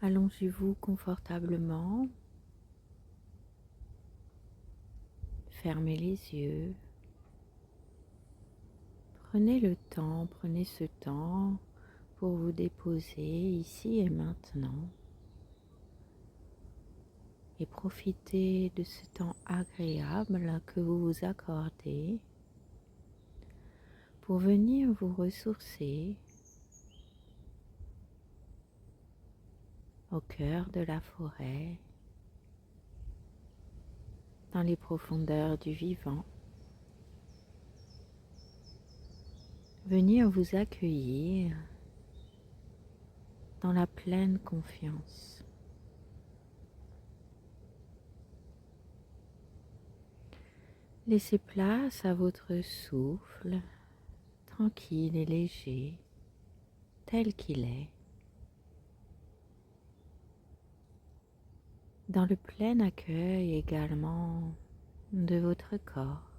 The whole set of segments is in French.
Allongez-vous confortablement, fermez les yeux, prenez ce temps pour vous déposer ici et maintenant et profitez de ce temps agréable que vous vous accordez pour venir vous ressourcer au cœur de la forêt, dans les profondeurs du vivant. Venir vous accueillir dans la pleine confiance. Laissez place à votre souffle, tranquille et léger, tel qu'il est, dans le plein accueil également de votre corps,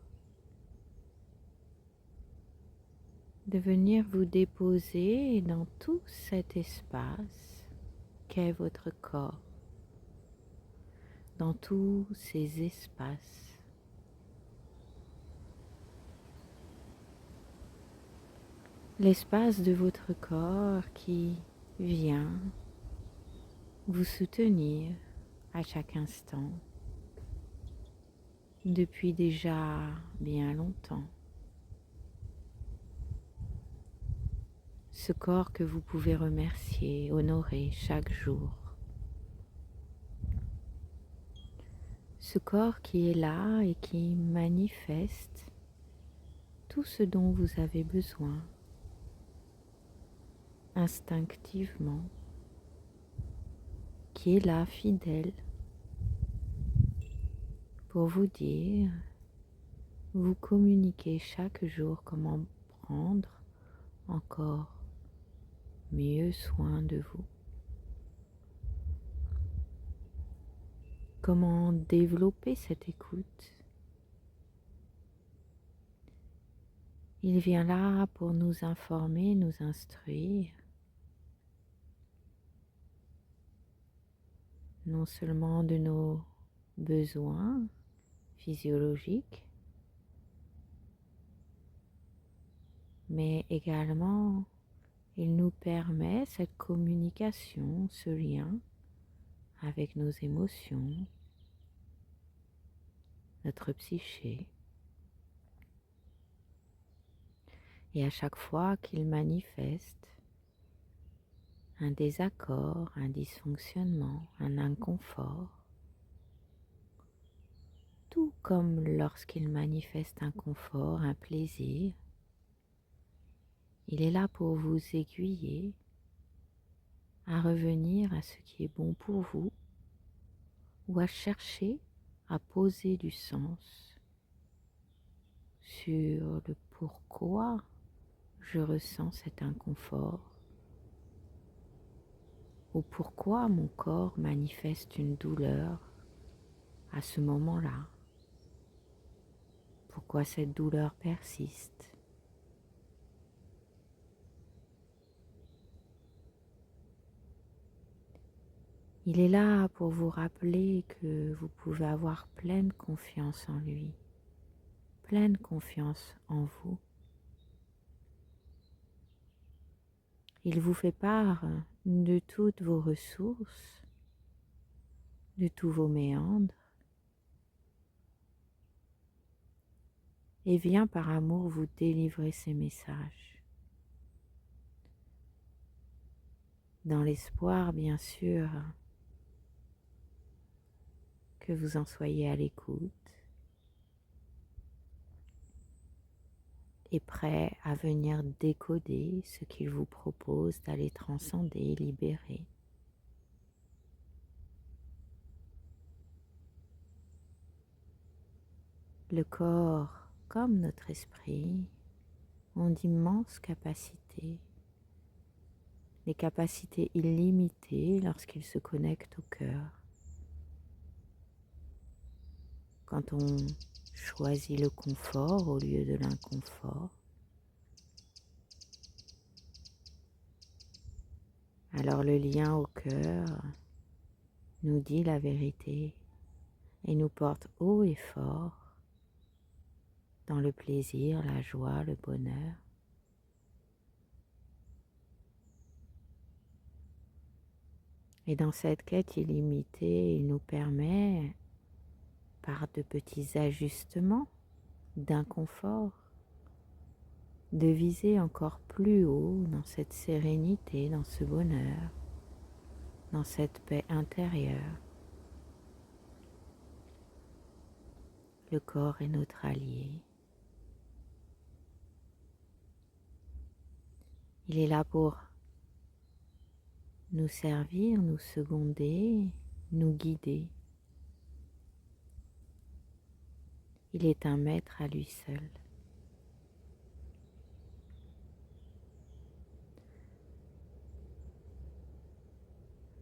de venir vous déposer dans tout cet espace qu'est votre corps, dans tous ces espaces. L'espace de votre corps qui vient vous soutenir à chaque instant depuis déjà bien longtemps. Ce corps que vous pouvez remercier, honorer chaque jour. Ce corps qui est là et qui manifeste tout ce dont vous avez besoin instinctivement, qui est là fidèle pour vous dire, vous communiquer chaque jour comment prendre encore mieux soin de vous. Comment développer cette écoute. Il vient là pour nous informer, nous instruire, non seulement de nos besoins physiologiques, mais également il nous permet cette communication, ce lien avec nos émotions, notre psyché. Et à chaque fois qu'il manifeste un désaccord, un dysfonctionnement, un inconfort, tout comme lorsqu'il manifeste un confort, un plaisir, il est là pour vous aiguiller à revenir à ce qui est bon pour vous ou à chercher à poser du sens sur le pourquoi je ressens cet inconfort ou pourquoi mon corps manifeste une douleur à ce moment-là, pourquoi cette douleur persiste. Il est là pour vous rappeler que vous pouvez avoir pleine confiance en lui, pleine confiance en vous. Il vous fait part de toutes vos ressources, de tous vos méandres, et vient par amour vous délivrer ces messages. Dans l'espoir, bien sûr, que vous en soyez à l'écoute et prêt à venir décoder ce qu'il vous propose d'aller transcender et libérer. Le corps, comme notre esprit, ont d'immenses capacités, des capacités illimitées lorsqu'ils se connectent au cœur. Quand on choisit le confort au lieu de l'inconfort, Alors le lien au cœur nous dit la vérité et nous porte haut et fort dans le plaisir, la joie, le bonheur. Et dans cette quête illimitée, il nous permet, par de petits ajustements d'inconfort, de viser encore plus haut dans cette sérénité, dans ce bonheur, dans cette paix intérieure. Le corps est notre allié. Il est là pour nous servir, nous seconder, nous guider. Il est un maître à lui seul.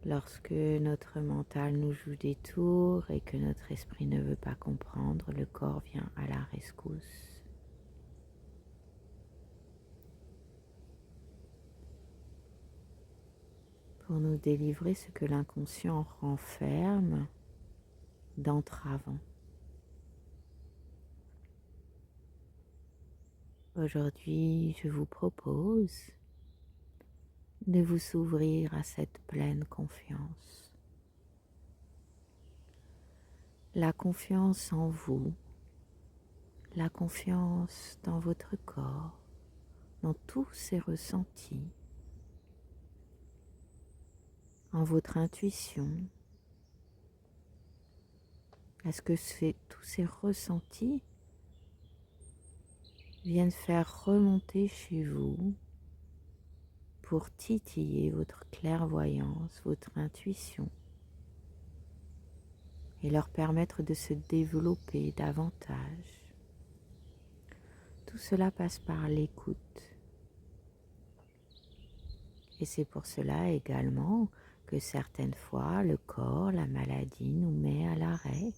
Lorsque notre mental nous joue des tours et que notre esprit ne veut pas comprendre, le corps vient à la rescousse. Pour nous délivrer ce que l'inconscient renferme d'entravant. Aujourd'hui, je vous propose de vous ouvrir à cette pleine confiance. La confiance en vous, la confiance dans votre corps, dans tous ses ressentis, en votre intuition. Est-ce que tous ces ressentis viennent faire remonter chez vous pour titiller votre clairvoyance, votre intuition et leur permettre de se développer davantage? Tout cela passe par l'écoute. Et c'est pour cela également que certaines fois le corps, la maladie nous met à l'arrêt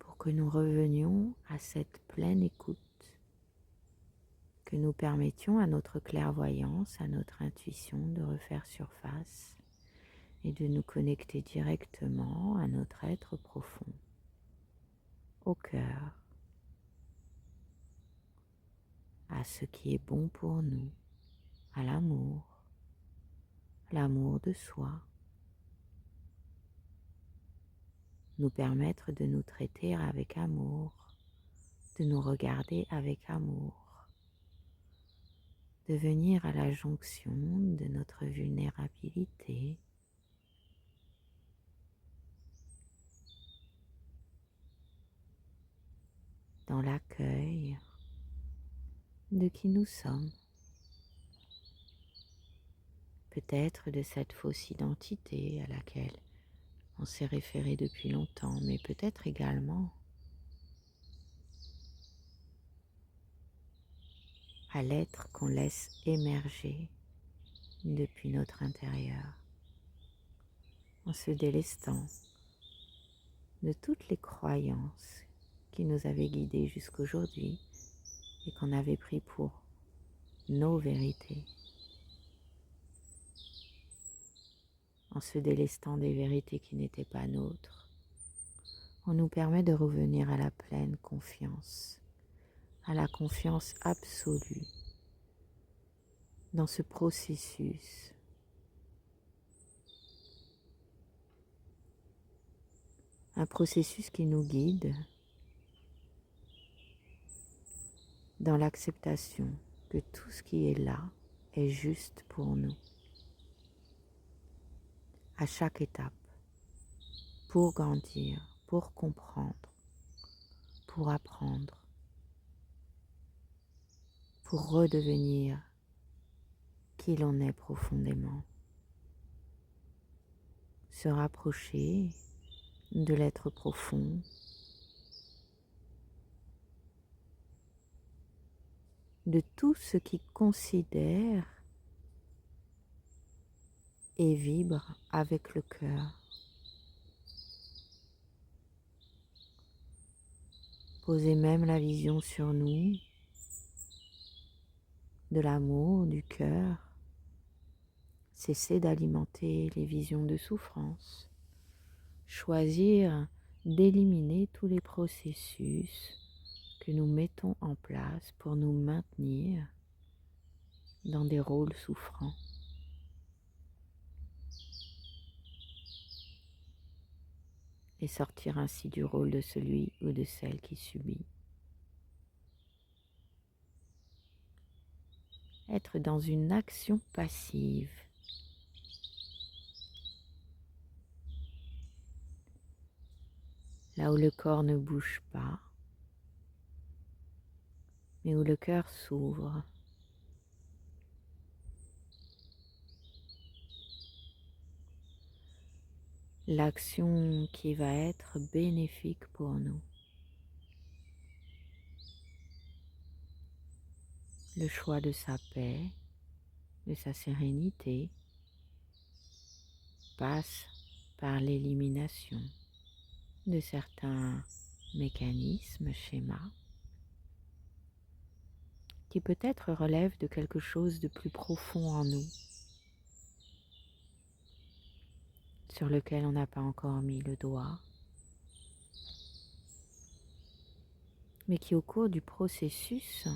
pour que nous revenions à cette pleine écoute, que nous permettions à notre clairvoyance, à notre intuition de refaire surface et de nous connecter directement à notre être profond, au cœur, à ce qui est bon pour nous, à l'amour de soi, nous permettre de nous traiter avec amour, de nous regarder avec amour, de venir à la jonction de notre vulnérabilité, dans l'accueil de qui nous sommes, peut-être de cette fausse identité à laquelle on s'est référé depuis longtemps, mais peut-être également à l'être qu'on laisse émerger depuis notre intérieur, en se délestant de toutes les croyances qui nous avaient guidés jusqu'aujourd'hui et qu'on avait pris pour nos vérités, en se délestant des vérités qui n'étaient pas nôtres. On nous permet de revenir à la pleine confiance, à la confiance absolue dans ce processus. Un processus qui nous guide dans l'acceptation que tout ce qui est là est juste pour nous, à chaque étape, pour grandir, pour comprendre, pour apprendre, pour redevenir qui l'on est profondément, se rapprocher de l'être profond, de tout ce qui considère et vibre avec le cœur. Posez même la vision sur nous de l'amour, du cœur, cesser d'alimenter les visions de souffrance, choisir d'éliminer tous les processus que nous mettons en place pour nous maintenir dans des rôles souffrants. Et sortir ainsi du rôle de celui ou de celle qui subit. Être dans une action passive. Là où le corps ne bouge pas, mais où le cœur s'ouvre. L'action qui va être bénéfique pour nous. Le choix de sa paix, de sa sérénité, passe par l'élimination de certains mécanismes, schémas, qui peut-être relèvent de quelque chose de plus profond en nous, sur lequel on n'a pas encore mis le doigt, mais qui au cours du processus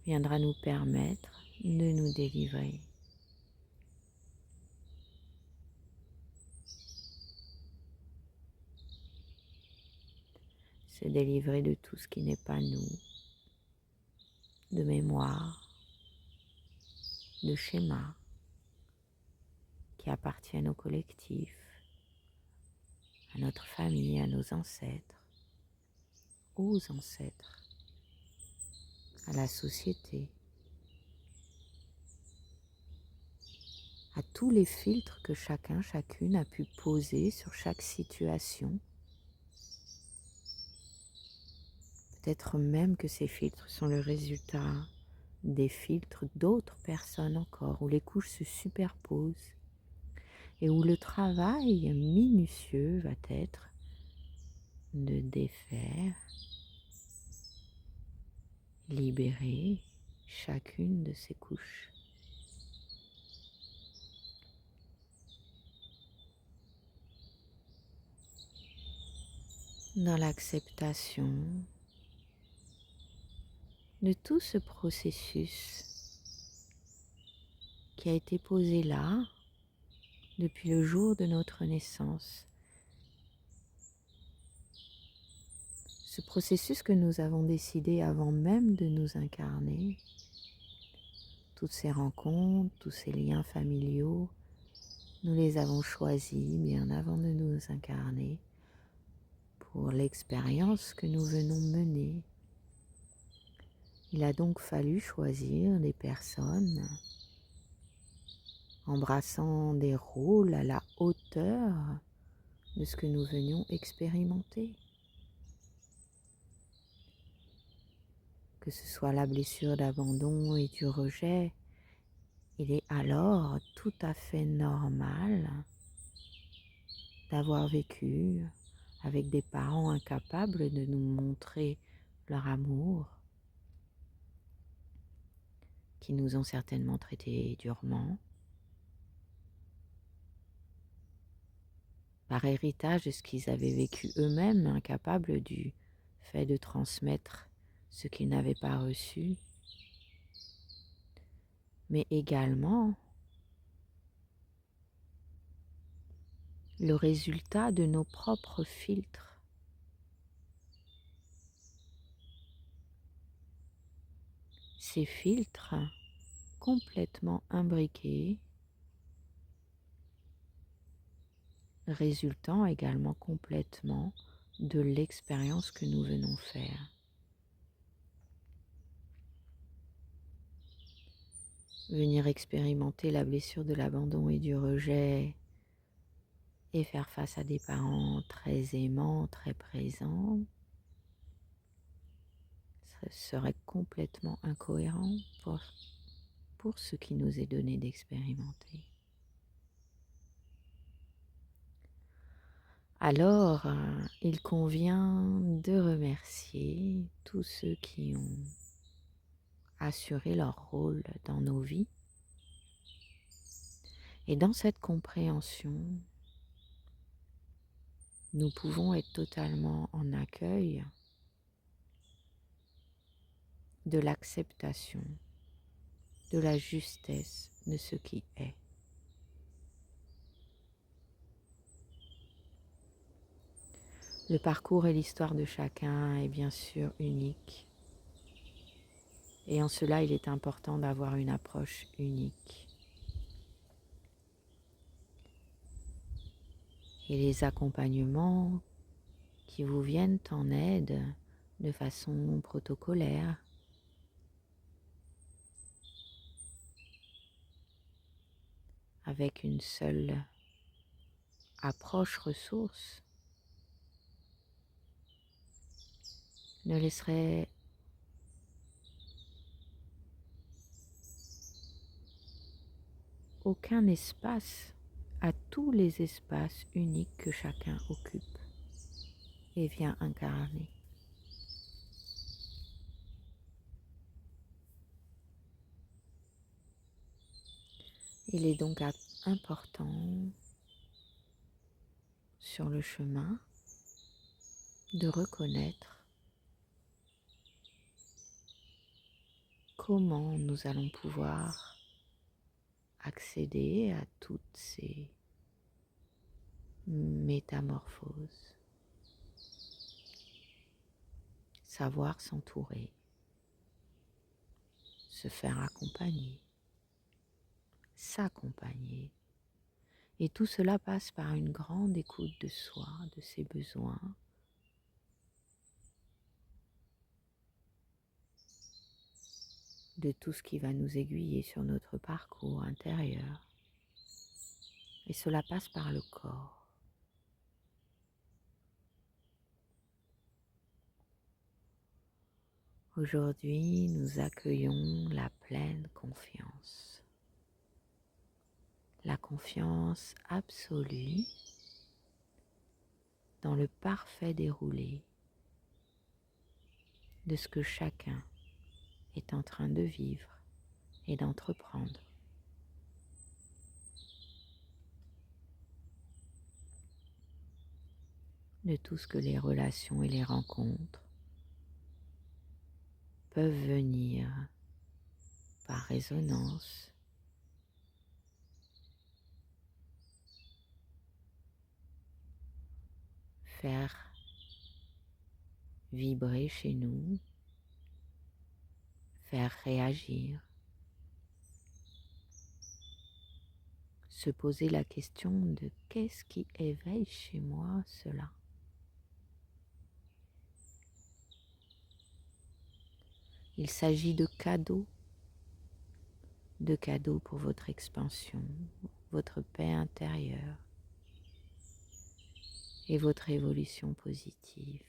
viendra nous permettre de nous délivrer. Se délivrer de tout ce qui n'est pas nous, de mémoire, de schémas qui appartiennent au collectif, à notre famille, à nos ancêtres, aux ancêtres, à la société, à tous les filtres que chacun, chacune a pu poser sur chaque situation. Peut-être même que ces filtres sont le résultat des filtres d'autres personnes encore, où les couches se superposent et où le travail minutieux va être de défaire, libérer chacune de ces couches. Dans l'acceptation de tout ce processus qui a été posé là depuis le jour de notre naissance. Ce processus que nous avons décidé avant même de nous incarner, toutes ces rencontres, tous ces liens familiaux, nous les avons choisis bien avant de nous incarner pour l'expérience que nous venons mener. Il a donc fallu choisir des personnes embrassant des rôles à la hauteur de ce que nous venions expérimenter. Que ce soit la blessure d'abandon et du rejet, il est alors tout à fait normal d'avoir vécu avec des parents incapables de nous montrer leur amour, qui nous ont certainement traités durement, par héritage de ce qu'ils avaient vécu eux-mêmes, incapables du fait de transmettre ce qu'ils n'avaient pas reçu, mais également le résultat de nos propres filtres. Ces filtres complètement imbriqués, résultant également complètement de l'expérience que nous venons faire. Venir expérimenter la blessure de l'abandon et du rejet et faire face à des parents très aimants, très présents, ça serait complètement incohérent pour ce qui nous est donné d'expérimenter. Alors, il convient de remercier tous ceux qui ont assurer leur rôle dans nos vies. Et dans cette compréhension, nous pouvons être totalement en accueil de l'acceptation, de la justesse de ce qui est. Le parcours et l'histoire de chacun est bien sûr unique. Et en cela, il est important d'avoir une approche unique. Et les accompagnements qui vous viennent en aide de façon protocolaire, avec une seule approche ressource, ne laisserait aucun espace à tous les espaces uniques que chacun occupe et vient incarner. Il est donc important sur le chemin de reconnaître comment nous allons pouvoir accéder à toutes ces métamorphoses. Savoir s'entourer, se faire accompagner, s'accompagner. Et tout cela passe par une grande écoute de soi, de ses besoins, de tout ce qui va nous aiguiller sur notre parcours intérieur. Et cela passe par le corps. Aujourd'hui, nous accueillons la pleine confiance. La confiance absolue dans le parfait déroulé de ce que chacun est en train de vivre et d'entreprendre. De tout ce que les relations et les rencontres peuvent venir par résonance faire vibrer chez nous, faire réagir, se poser la question de qu'est-ce qui éveille chez moi cela. Il s'agit de cadeaux pour votre expansion, votre paix intérieure et votre évolution positive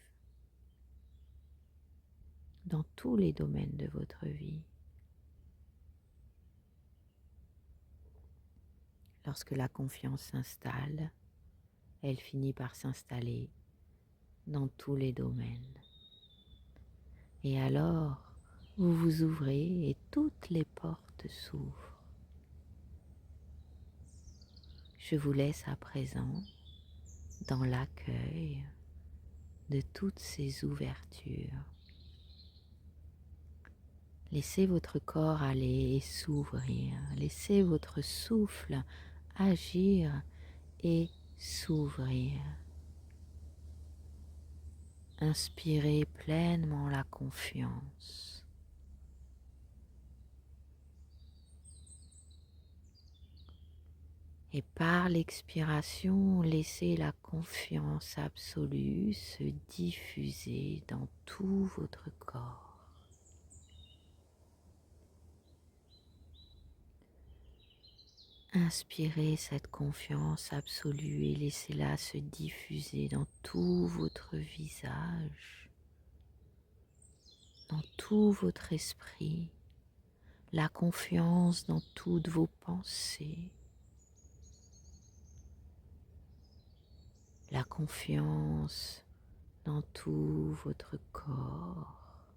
dans tous les domaines de votre vie. Lorsque la confiance s'installe, elle finit par s'installer dans tous les domaines. Et alors, vous vous ouvrez et toutes les portes s'ouvrent. Je vous laisse à présent dans l'accueil de toutes ces ouvertures. Laissez votre corps aller et s'ouvrir. Laissez votre souffle agir et s'ouvrir. Inspirez pleinement la confiance. Et par l'expiration, laissez la confiance absolue se diffuser dans tout votre corps. Inspirez cette confiance absolue et laissez-la se diffuser dans tout votre visage, dans tout votre esprit, la confiance dans toutes vos pensées, la confiance dans tout votre corps,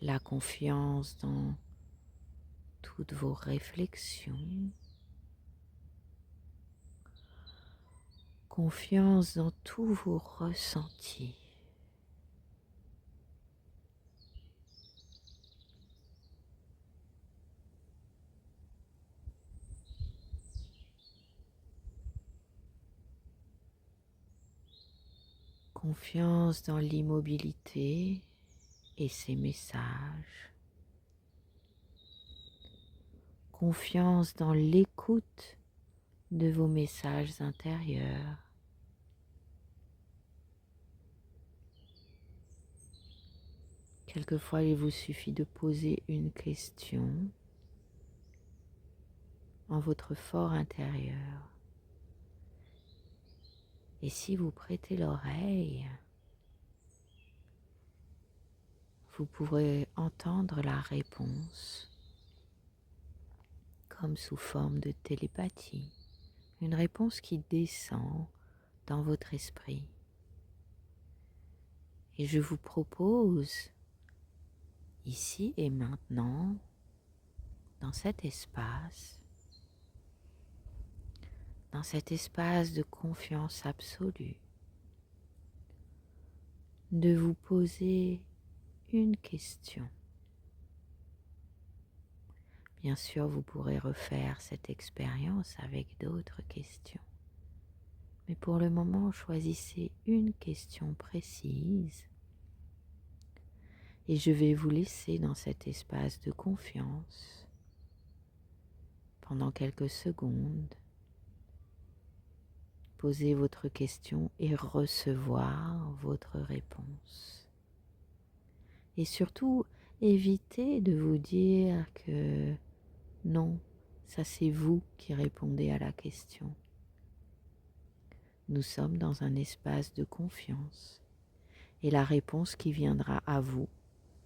la confiance dans toutes vos réflexions, confiance dans tous vos ressentis. Confiance dans l'immobilité et ses messages. Confiance dans l'écoute de vos messages intérieurs. Quelquefois, il vous suffit de poser une question en votre fort intérieur. Et si vous prêtez l'oreille, vous pourrez entendre la réponse comme sous forme de télépathie, une réponse qui descend dans votre esprit. Et je vous propose, ici et maintenant, dans cet espace de confiance absolue, de vous poser une question. Bien sûr, vous pourrez refaire cette expérience avec d'autres questions. Mais pour le moment, choisissez une question précise et je vais vous laisser dans cet espace de confiance pendant quelques secondes. Poser votre question et recevoir votre réponse. Et surtout, évitez de vous dire que non, ça c'est vous qui répondez à la question. Nous sommes dans un espace de confiance et la réponse qui viendra à vous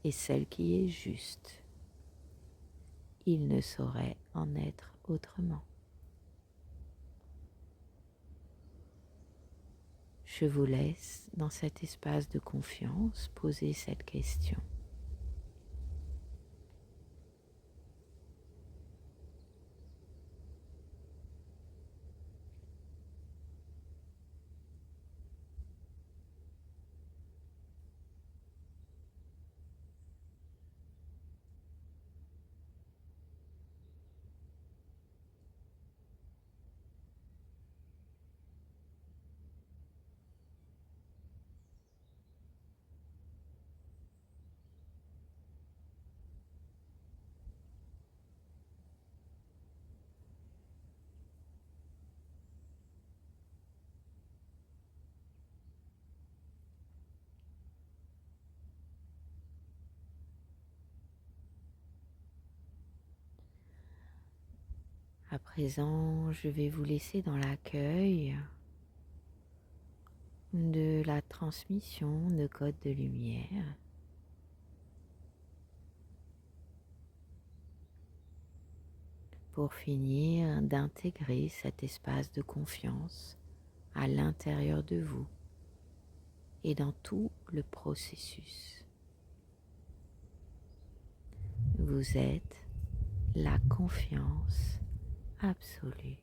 est celle qui est juste. Il ne saurait en être autrement. Je vous laisse dans cet espace de confiance poser cette question. À présent, je vais vous laisser dans l'accueil de la transmission de codes de lumière. Pour finir d'intégrer cet espace de confiance à l'intérieur de vous et dans tout le processus. Vous êtes la confiance absolue.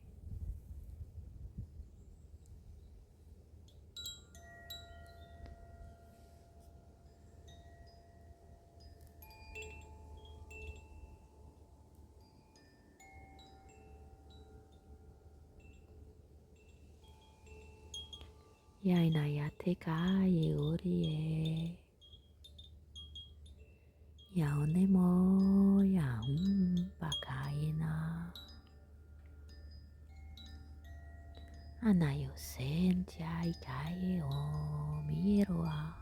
Yaina teka ye orie. Yaonemo yaum bakaina. Anayo sentia ikaye o miroa.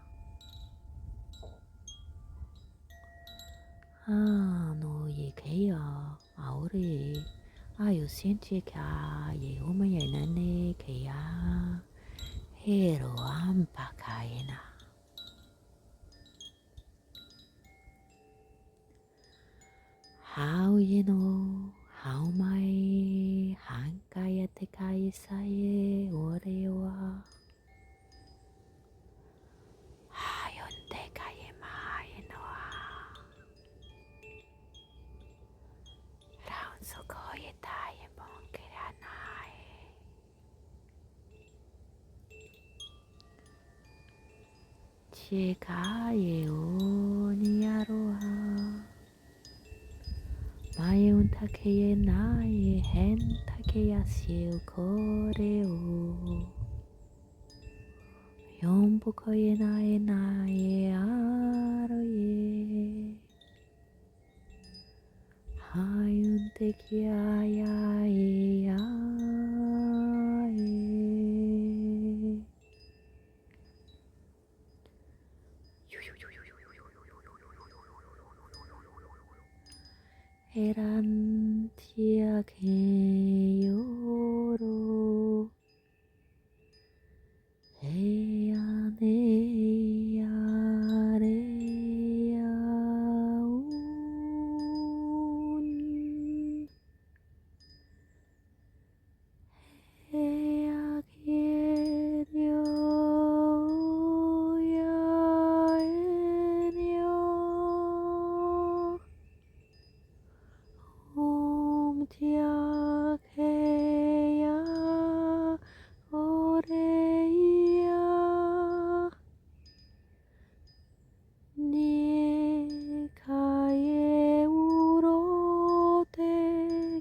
No yekeya aore. Ayo sentia kaye o mayanane kaya. Hero ampakaina. How you know how my hankaya tekaya saye orewa. Hayon tekaya mainoa. chega ni aroha mae un take na hen take yasiu koreo yombuko na aro ye hayun te kia ya e eran tia ke yoro ane are yaun ea kirio ya enyo tia keia oreia ni kaie uro te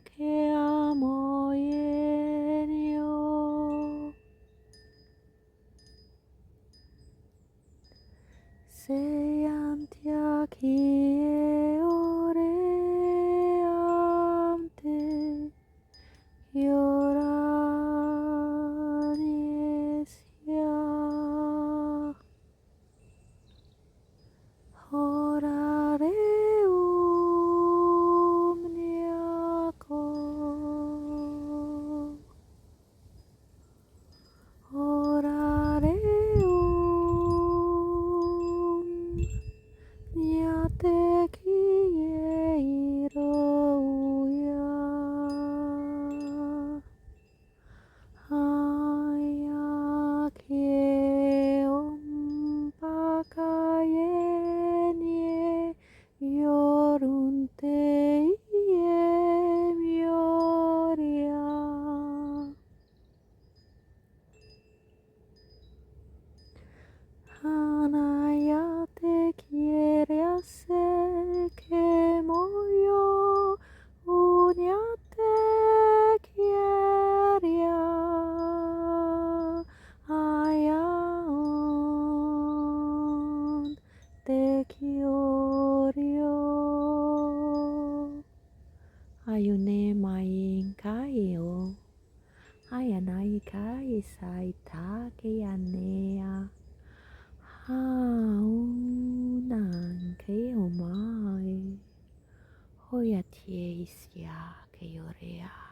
ke amo enio se antia kie ore ante Yoranesia horareum niako horareum niate kie irouia haya ke ompakayenie yorunte ie mioria hanaya te kieria se ke moyo uniate kieria ayaon te kiorio ayune mai kaio ayanai kai sai take yanea haunan keo mai hoia tie isia ke orea